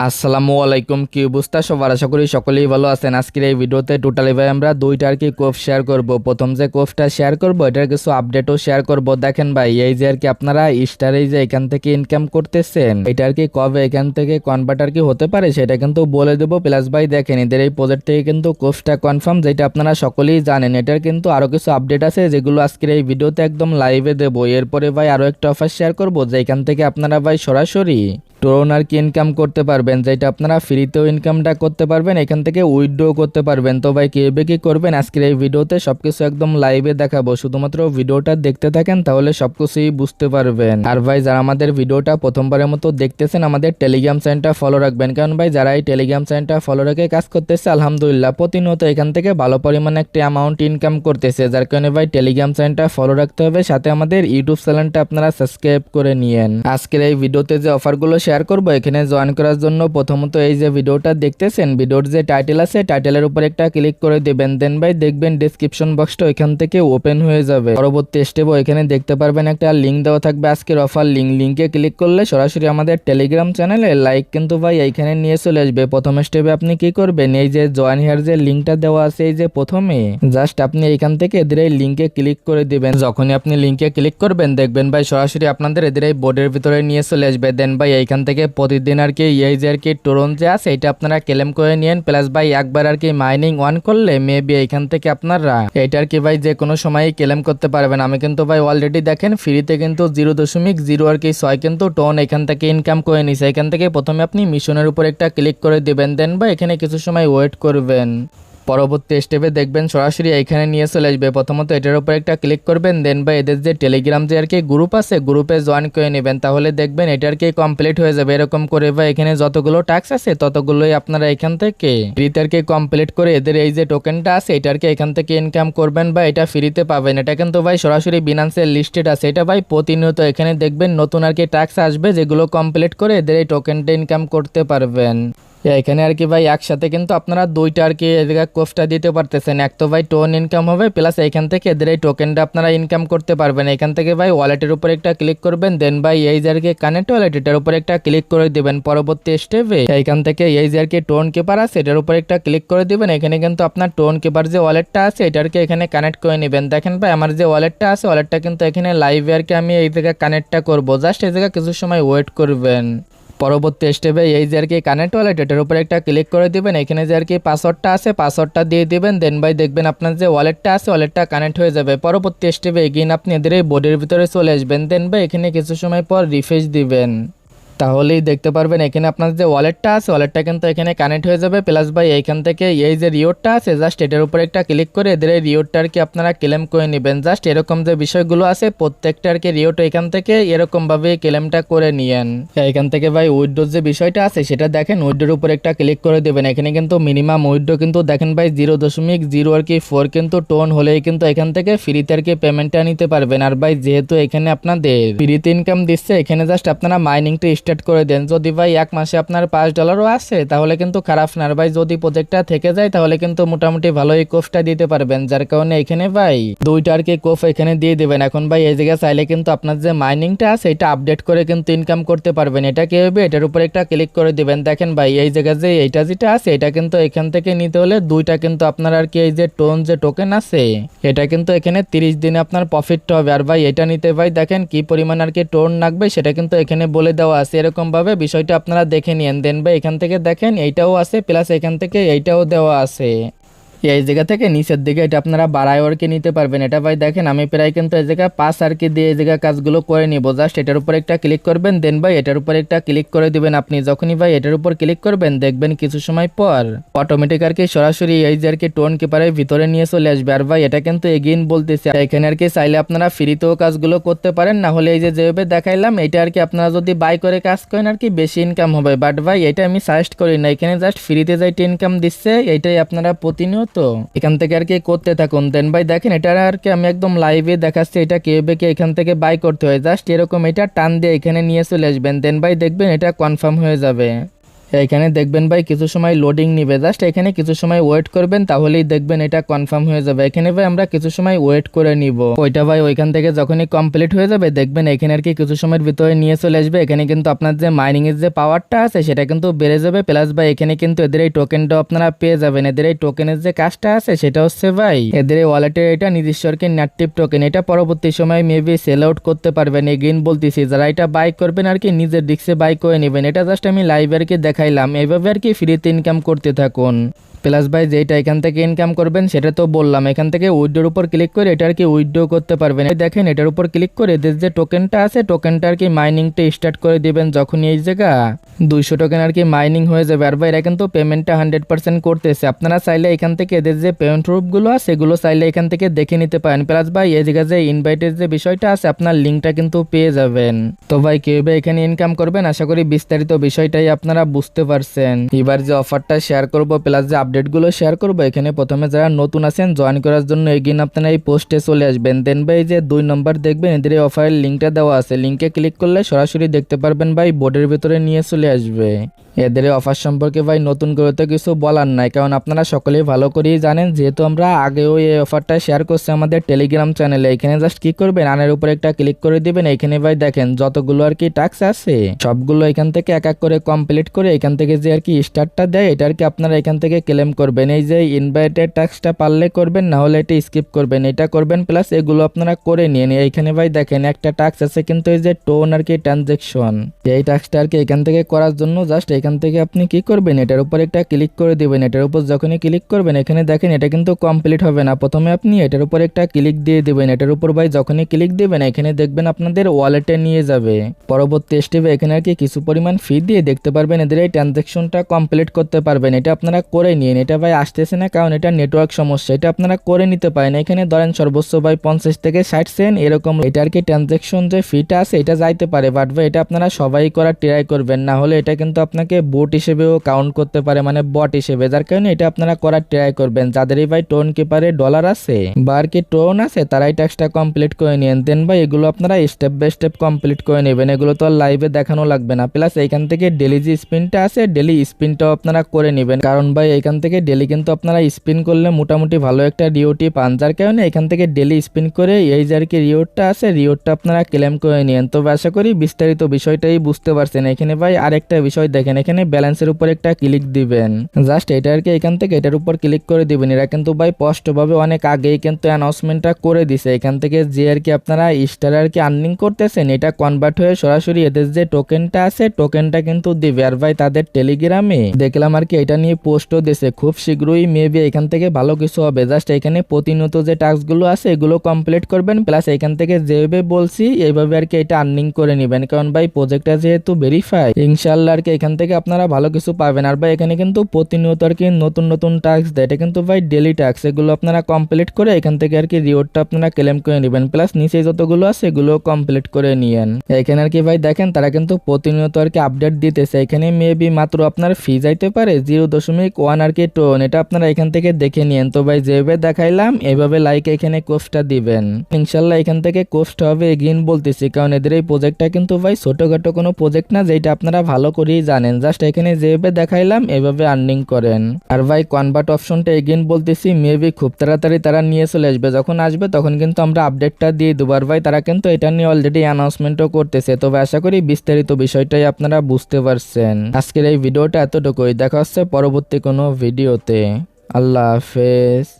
আসসালামু আলাইকুম, কি অবস্থা সবার? আশা করি সকলেই ভালো আছেন। আজকের এই ভিডিওতে টোটালি ভাই আমরা দুইটা আর কি কোপ শেয়ার করব। প্রথম যে কোপটা শেয়ার করব এটার কিছু আপডেটও শেয়ার করব। দেখেন ভাই, এই যে আর কি আপনারা স্টারে যে এখান থেকে ইনকাম করতেছেন, এটা আর কি কবে এখান থেকে কনভার্ট আর কি হতে পারে সেটা কিন্তু বলে দেবো। প্লাস ভাই দেখেন, এদের এই প্রজেক্ট থেকে কিন্তু কোপটা কনফার্ম, যেটা আপনারা সকলেই জানেন। এটার কিন্তু আরো কিছু আপডেট আছে যেগুলো আজকের এই ভিডিওতে একদম লাইভে দেবো। এরপরে ভাই আরো একটা অফার শেয়ার করব, যে এখান থেকে আপনারা ভাই সরাসরি টোরন আর কি ইনকাম করতে পারবেন, যেটা আপনারা ফ্রিতেও ইনকামটা করতে পারবেন, এখান থেকে উইথড্র করতে পারবেন। তো ভাই কিভাবে কি করবেন আজকের এই ভিডিওতে সবকিছু একদম লাইভে দেখাবো। শুধুমাত্র ভিডিওটা দেখতে থাকেন, তাহলে সবকিছুই বুঝতে পারবেন। আর ভাই যারা আমাদের ভিডিওটা প্রথমবারের মতো দেখতেছেন, আমাদের টেলিগ্রাম চ্যানেলটা ফলো রাখবেন, কারণ ভাই যারা এই টেলিগ্রাম চ্যানেলটা ফলো রেখে কাজ করতেছে আলহামদুলিল্লাহ প্রতিনিয়ত এখান থেকে ভালো পরিমাণে একটা অ্যামাউন্ট ইনকাম করতেছে। যার কারণে ভাই টেলিগ্রাম চ্যানেলটা ফলো রাখতে হবে, সাথে আমাদের ইউটিউব চ্যানেলটা আপনারা সাবস্ক্রাইব করে নিয়েন। আজকের এই ভিডিওতে যে অফারগুলো শেয়ার করব, এখানে জয়েন করার জন্য প্রথমত এই যে ভিডিওটা দেখতেছেন, ভিডিওর যে টাইটেল আছে টাইটেলের উপর একটা ক্লিক করে দিবেন। দেন ভাই দেখবেন ডেসক্রিপশন বক্সটা এখান থেকে ওপেন হয়ে যাবে। পরবর্তী স্টেপও এখানে দেখতে পারবেন একটা লিঙ্ক দেওয়া থাকবে আজকের অফার লিঙ্কে ক্লিক করলে সরাসরি আমাদের টেলিগ্রাম চ্যানেলে লাইক কিন্তু ভাই এইখানে নিয়ে চলে আসবে। প্রথম স্টেপে আপনি কি করবেন, এই যে জয়েন হিয়ার যে লিঙ্কটা দেওয়া আছে এই যে প্রথমে, জাস্ট আপনি এখান থেকে এদের এই লিঙ্কে ক্লিক করে দিবেন। যখনই আপনি লিঙ্কে ক্লিক করবেন দেখবেন ভাই সরাসরি আপনাদের এদের এই বোর্ডের ভিতরে নিয়ে চলে আসবে। দেন ভাই এইখান থেকে প্রতিদিন আর কি এই যে আর কি টোরন যে আছে এটা আপনারা ক্লেম করে নিয়েন। প্লাস ভাই একবার আর কি মাইনিং অন করলে মেবি এইখান থেকে আপনারা এটা আর কি ভাই যে কোনো সময় ক্লেম করতে পারবেন। আমি কিন্তু ভাই অলরেডি দেখেন ফ্রিতে কিন্তু 0.0 আর কি 6 কিন্তু টোন এখান থেকে ইনকাম করে নিছে। এখান থেকে প্রথমে আপনি মিশনের উপর একটা ক্লিক করে দিবেন। দেন ভাই এখানে কিছু সময় ওয়েট করবেন। পরবর্তী স্টেপে দেখবেন সরাসরি এখানে নিয়ে চলে আসবে। প্রথমত এটার উপর একটা ক্লিক করবেন। দেন ভাই এদের যে টেলিগ্রাম যে আর কি গ্রুপ আছে গ্রুপে জয়েন করে নেবেন, তাহলে দেখবেন এটা আর কি কমপ্লিট হয়ে যাবে। এরকম করে ভাই এখানে যতগুলো টাস্ক আছে ততগুলোই আপনারা এখান থেকে ফ্রিতে আর কি কমপ্লিট করে এদের এই যে টোকেনটা আছে এটা আর কি এখান থেকে ইনকাম করবেন বা এটা ফ্রিতে পাবেন। এটা কিন্তু ভাই সরাসরি বিনান্সের লিস্টেড আছে। এটা ভাই প্রতিনিয়ত এখানে দেখবেন নতুন আর কি টাস্ক আসবে, যেগুলো কমপ্লিট করে এদের এই টোকেনটা ইনকাম করতে পারবেন। এখানে আর কি ভাই একসাথে কিন্তু আপনারা দুইটা আর কি এদিকে কোর্সটা দিতে পারতেছেন। এক তো ভাই টোন ইনকাম হবে, প্লাস এখান থেকে এদের এই টোকেনটা আপনারা ইনকাম করতে পারবেন। এখান থেকে ভাই ওয়ালেটের উপর একটা ক্লিক করবেন। দেন ভাই এই যে আর কি কানেক্ট ওয়ালেট এটার উপর একটা ক্লিক করে দিবেন। পরবর্তী স্টেপে এইখান থেকে এই যে আর কি টোন কিপার আছে এটার উপর একটা ক্লিক করে দিবেন। এখানে কিন্তু আপনার টোন কিপার যে ওয়ালেটটা আছে এটা আর কি এখানে কানেক্ট করে নেবেন। দেখেন ভাই আমার যে ওয়ালেটটা আছে ওয়ালেটটা কিন্তু এখানে লাইভে আর কি আমি এই জায়গায় কানেক্টটা করবো। জাস্ট এই জায়গায় কিছু সময় ওয়েট করবেন। পরবর্তী স্টেপে এই যে আর কি কানেক্ট ওয়ালেট এটার উপর একটা ক্লিক করে দিবেন। এখানে যে আর কি পাসওয়ার্ডটা আছে পাসওয়ার্ডটা দিয়ে দিবেন। দেন ভাই দেখবেন আপনার যে ওয়ালেটটা আছে ওয়ালেটটা কানেক্ট হয়ে যাবে। পরবর্তী স্টেপে এগেইন আপনি এদের এই বোর্ডের ভিতরে চলে আসবেন। দেন ভাই এখানে কিছু সময় পর রিফ্রেশ দিবেন, তাহলেই দেখতে পারবেন এখানে আপনার যে ওয়ালেটটা আছে ওয়ালেটটা কিন্তু এখানে কানেক্ট হয়ে যাবে। প্লাস ভাই এইখান থেকে এই যে রিওয়ার্ডটা আছে জাস্ট এটার উপর একটা ক্লিক করে এদের এই রিওয়ার্ডটা আর কি আপনারা ক্লেম করে নেবেন। জাস্ট এরকম যে বিষয়গুলো আছে প্রত্যেকটা আর কি রিওয়ার্ড এখান থেকে এরকম ভাবে ক্লেমটা করে নিয়েন। এখান থেকে ভাই উইথড্রোর যে বিষয়টা আছে সেটা দেখেন, উইথড্রোর উপর একটা ক্লিক করে দেবেন। এখানে কিন্তু মিনিমাম উইথড্রো কিন্তু দেখেন ভাই 0.0 আর কি 4 কিন্তু টোন হলেই কিন্তু এখান থেকে ফ্রিতে আর কি পেমেন্টটা নিতে পারবেন। আর ভাই যেহেতু এখানে আপনাদের ফ্রিতে ইনকাম দিচ্ছে, এখানে জাস্ট আপনারা মাইনিংটা স্টার্ট করে দেন। যদি ভাই এক মাসে আপনার $5 আছে তাহলে কিন্তু খারাপ না। আর ভাই যদি প্রজেক্টটা থেকে যায় তাহলে কিন্তু মোটামুটি ভালোই কোফটা দিতে পারবেন। যার কারণে এখানে ভাই দুইটা আর কি কোফ এখানে দিয়ে দিবেন। এখন ভাই এই জায়গায় চাইলে কিন্তু আপনার যে মাইনিংটা আছে এটা আপডেট করে কিন্তু ইনকাম করতে পারবেন। এটা কি হবে, এটার উপর একটা ক্লিক করে দিবেন। দেখেন ভাই এই জায়গায় যে এইটা যেটা আছে এটা কিন্তু এখান থেকে নিতে হলে দুইটা কিন্তু আপনার আর কি এই যে টোন যে টোকেন আছে এটা কিন্তু এখানে 30 দিনে আপনার প্রফিট হবে। আর ভাই এটা নিতে ভাই দেখেন কি পরিমাণ আর কি টোন লাগবে সেটা কিন্তু এখানে বলে দেওয়া আছে। এরকম ভাবে বিষয়টা আপনারা দেখে নিয়েন। দেন ভাই এখান থেকে দেখেন এইটাও আছে, প্লাস এখান থেকে এইটাও দেওয়া আছে। এই জায়গা থেকে নিচের দিকে এটা আপনারা বাড়ায় আর কি নিতে পারবেন। এটা ভাই দেখেন আমি প্রায় কিন্তু এই জায়গায় 5 আর কি দিয়ে এই জায়গায় কাজগুলো করে নিব। জাস্ট এটার উপর একটা ক্লিক করবেন। দেন ভাই এটার উপর একটা ক্লিক করে দিবেন। আপনি যখনই ভাই এটার উপর ক্লিক করবেন দেখবেন কিছু সময় পর অটোমেটিক আর কি সরাসরি এই যে আর কি টোন কিপারের ভিতরে নিয়ে চলে আসবে। আর ভাই এটা কিন্তু এগেইন বলতেছে এখানে আর কি চাইলে আপনারা ফ্রিতেও কাজগুলো করতে পারেন, না হলে এই যে যেভাবে দেখাইলাম এটা আর কি আপনারা যদি বাই করে কাজ করেন আর কি বেশি ইনকাম হবে। বাট ভাই এটা আমি সাজেস্ট করি না, এখানে জাস্ট ফ্রিতে যাইতে ইনকাম দিচ্ছে এইটাই আপনারা প্রতিনিয়ত তো এখান থেকে আর কি করতে থাকুন। দেন ভাই দেখেন এটা আর কি আমি একদম লাইভে দেখাচ্ছি এটা কিভাবে কি এখান থেকে বাই করতে হয়। জাস্ট এরকম এটা টান দিয়ে এখানে নিয়ে চলে আসবেন। দেন ভাই দেখবেন এটা কনফার্ম হয়ে যাবে। এখানে দেখবেন ভাই কিছু সময় লোডিং নিবে, জাস্ট এখানে কিছু সময় ওয়েট করবেন তাহলেই দেখবেন এটা কনফার্ম হয়ে যাবে। এখানে ভাই আমরা কিছু সময় ওয়েট করে নিব, ওইটা ভাই ওইখান থেকে যখনই কমপ্লিট হয়ে যাবে দেখবেন এখানে আর কি কিছু সময়ের ভিতরে নিয়ে চলে আসবে। এখানে কিন্তু আপনার যে মাইনিং এর যে পাওয়ারটা আছে সেটা কিন্তু বেড়ে যাবে, প্লাস ভাই এখানে কিন্তু এদের এই টোকেনটা আপনারা পেয়ে যাবেন। এদের এই টোকেনের যে কাজটা আছে সেটা হচ্ছে ভাই এদের এই ওয়ালেটের এটা নিজস্ব আর কি নেটিভ টোকেন, এটা পরবর্তী সময় মেবি সেল আউট করতে পারবেন। এগেইন বলতেছি যারা এটা বাই করবেন আর কি নিজের রিস্কে বাই করে নেবেন। এটা জাস্ট আমি লাইভ আর কি দেখাইলাম, এইভাবে আর কি ফ্রিতে ইনকাম করতে থাকুন। প্লাস ভাই যেটা এখান থেকে ইনকাম করবেন সেটা তো বললাম, এখান থেকে উইথড্রোর উপর ক্লিক করে এটা আর কি উইথড্রো করতে পারবেন। এই দেখেন এটার উপর ক্লিক করে এদের যে টোকেনটা আছে টোকেনটা আর কি মাইনিংটা স্টার্ট করে দিবেন। যখন এই জায়গা 200 টোকেন আর কি মাইনিং হয়ে যাবে, আর ভাই এরা কিন্তু পেমেন্টটা 100% করতেছে। আপনারা চাইলে এখান থেকে এদের যে পেমেন্ট রূপগুলো আছে সেগুলো চাইলে এখান থেকে দেখে নিতে পারেন। প্লাস ভাই এই জায়গায় যে ইনভাইটের যে বিষয়টা আছে আপনার লিঙ্কটা কিন্তু পেয়ে যাবেন। তো ভাই কিভাবে এখানে ইনকাম করবেন আশা করি বিস্তারিত বিষয়টাই আপনারা বুঝতে পারছেন। এবার যে অফারটা শেয়ার করব প্লাস যে আপডেটগুলো শেয়ার করবো, এখানে প্রথমে যারা নতুন আছেন জয়েন করার জন্য এগিন আপনারা এই পোস্টে চলে আসবেন। দেন ভাই যে 2 নম্বর দেখবেন এদের এই অফারের লিঙ্কটা দেওয়া আছে, লিঙ্কে ক্লিক করলে সরাসরি দেখতে পারবেন ভাই বোর্ডের ভিতরে নিয়ে চলে আসবে। এদের এই অফার সম্পর্কে ভাই নতুন করে তো কিছু বলার নাই, কারণ আপনারা সকলেই ভালো করেই জানেন, যেহেতু আমরা আগেও এই অফারটা শেয়ার করছি আমাদের টেলিগ্রাম চ্যানেলে। এখানে জাস্ট কি করবেন আনের উপর একটা ক্লিক করে দিবেন। এখানে ভাই দেখেন যতগুলো আর কি টাস্ক আছে সবগুলো এখান থেকে এক এক করে কমপ্লিট করে এখান থেকে যে আর কি স্টার্টটা দেয় এটা আর কি আপনারা এখান থেকে ক্লেম করবেন। এই যে ইনভাইটেড টাস্কটা পারলে করবেন, না হলে এটা স্কিপ করবেন, এটা করবেন। প্লাস এগুলো আপনারা করে নিন। এইখানে ভাই দেখেন একটা টাস্ক আছে কিন্তু এই যে টোন আর কি ট্রানজেকশন, এই টাস্কটা আর কি এখান থেকে করার জন্য জাস্ট এখান থেকে আপনি কি করবেন এটার উপর একটা ক্লিক করে দিবেন। এটার উপর যখনই ক্লিক করবেন এখানে দেখেন এটা কিন্তু কমপ্লিট হবে না, প্রথমে আপনি এটার উপর একটা ক্লিক দিয়ে দিবেন। এটার উপর ভাই যখনই ক্লিক দিবেন এখানে দেখবেন আপনাদের ওয়ালেটে নিয়ে যাবে। পরবর্তী স্টেপে এখানে আর কি কিছু পরিমাণ ফি দিয়ে দেখতে পারবেন এদের এই ট্রানজেকশনটা কমপ্লিট করতে পারবেন। এটা আপনারা করে নিন। এটা ভাই আসতেছে না কারণ এটা নেটওয়ার্ক সমস্যা, এটা আপনারা করে নিতে পারেন। এখানে ধরেন সর্বোচ্চ ভাই 50 থেকে 60 সেন্ট এরকম এটা আর কি ট্রানজেকশন যে ফিটা আছে এটা যাইতে পারে, বাট ভাই এটা আপনারা সবাই করার ট্রাই করবেন, না হলে এটা কিন্তু আপনাকে বুট হিসেবেও কাউন্ট করতে পারে, মানে বট হিসেবে। যার কারণে এটা আপনারা করার ট্রাই করবেন। যাদেরই ভাই টোন কিপারে ডলার আছে বা আর কি টোন আছে তারাই টাস্কটা কমপ্লিট করে নিন। দেন ভাই এগুলো আপনারা স্টেপ বাই স্টেপ কমপ্লিট করে নেবেন, এগুলো তো আর লাইভে দেখানো লাগবে না। প্লাস এইখান থেকে ডেলি যে স্পিনটা আছে ডেলি স্পিনটাও আপনারা করে নেবেন, কারণ ভাই এখান থেকে ডেলি কিন্তু আপনারা স্পিন করলে মোটামুটি ভালো একটা রিওটি পান। যার কারণে এখান থেকে ডেলি স্পিন করে এই যে আর কি রিওরটা আছে রিওরটা আপনারা ক্লেম করে নিন। তো আশা করি বিস্তারিত বিষয়টাই বুঝতে পারছেন। এখানে ভাই আরেকটা বিষয় দেখেন, এখানে ব্যালেন্সের উপর একটা ক্লিক দিবেন, জাস্ট এটা আর কি এখান থেকে এটার উপর ক্লিক করে দিবেন। এরা কিন্তু ভাই স্পষ্টভাবে অনেক আগেই কিন্তু অ্যানাউন্সমেন্টটা করে দিছে। এখান থেকে যে আর কি আপনারা স্টার আর কি আর্নিং করতেছেন এটা কনভার্ট হয়ে সরাসরি এদের যে টোকেনটা আছে টোকেনটা কিন্তু দিবে। আর ভাই তাদের টেলিগ্রামে দেখলাম আর কি এটা নিয়ে পোস্টও দিছে, খুব শীঘ্রই মেবি এখান থেকে ভালো কিছু হবে। জাস্ট এখানে প্রতিনিয়ত যে টাস্কগুলো আছে এগুলো কমপ্লিট করবেন, প্লাস এখান থেকে যেভাবে বলছি এইভাবে আর কি এটা আর্নিং করে নেবেন, কারণ ভাই প্রজেক্টটা যেহেতু ভেরিফাই ইনশাআল্লাহ আর কি এখান থেকে আপনারা ভালো কিছু পাবেন। আর ভাই এখানে কিন্তু প্রতিনিয়ত আর কি নতুন নতুন টাস্ক দেয়, এটা কিন্তু ভাই ডেলি টাস্ক, এগুলো আপনারা কমপ্লিট করে এখান থেকে আর কি রিওয়ার্ডটা আপনারা ক্লেম করে নেবেন। প্লাস নিচে যতগুলো আছে এগুলো কমপ্লিট করে নিয়েন। এখানে আর কি ভাই দেখেন তারা কিন্তু প্রতিনিয়ত আর কি আপডেট দিতেছে। এখানে মেবি মাত্র আপনার ফি যাইতে পারে 0.1 আর কি টোন, এটা আপনারা এখান থেকে দেখে নিয়েন। তো ভাই যেভাবে দেখাইলাম এইভাবে লাইক এখানে কোর্সটা দিবেন, ইনশাল্লাহ এখান থেকে কোর্সটা হবে এগিন বলতেছি, কারণ এদের এই প্রজেক্টটা কিন্তু ভাই ছোটখাটো কোনো প্রজেক্ট না, যেটা আপনারা ভালো করেই জানেন। জাস্ট এখানে যেভাবে দেখাইলাম এভাবে আর্নিং করেন। আর ভাই কনভার্ট অপশনটা এগেইন বলতেছি মেবি খুব তাড়াতাড়ি তারা নিয়ে চলে আসবে, যখন আসবে তখন কিন্তু আমরা আপডেটটা দিয়ে দেবো। আর ভাই তারা কিন্তু এটা নিয়ে অলরেডি অ্যানাউন্সমেন্টও করতেছে। তবে আশা করি বিস্তারিত বিষয়টাই আপনারা বুঝতে পারছেন। আজকের এই ভিডিওটা এতটুকুই, দেখা হচ্ছে পরবর্তী কোনো ভিডিওতে। আল্লাহ হাফেজ।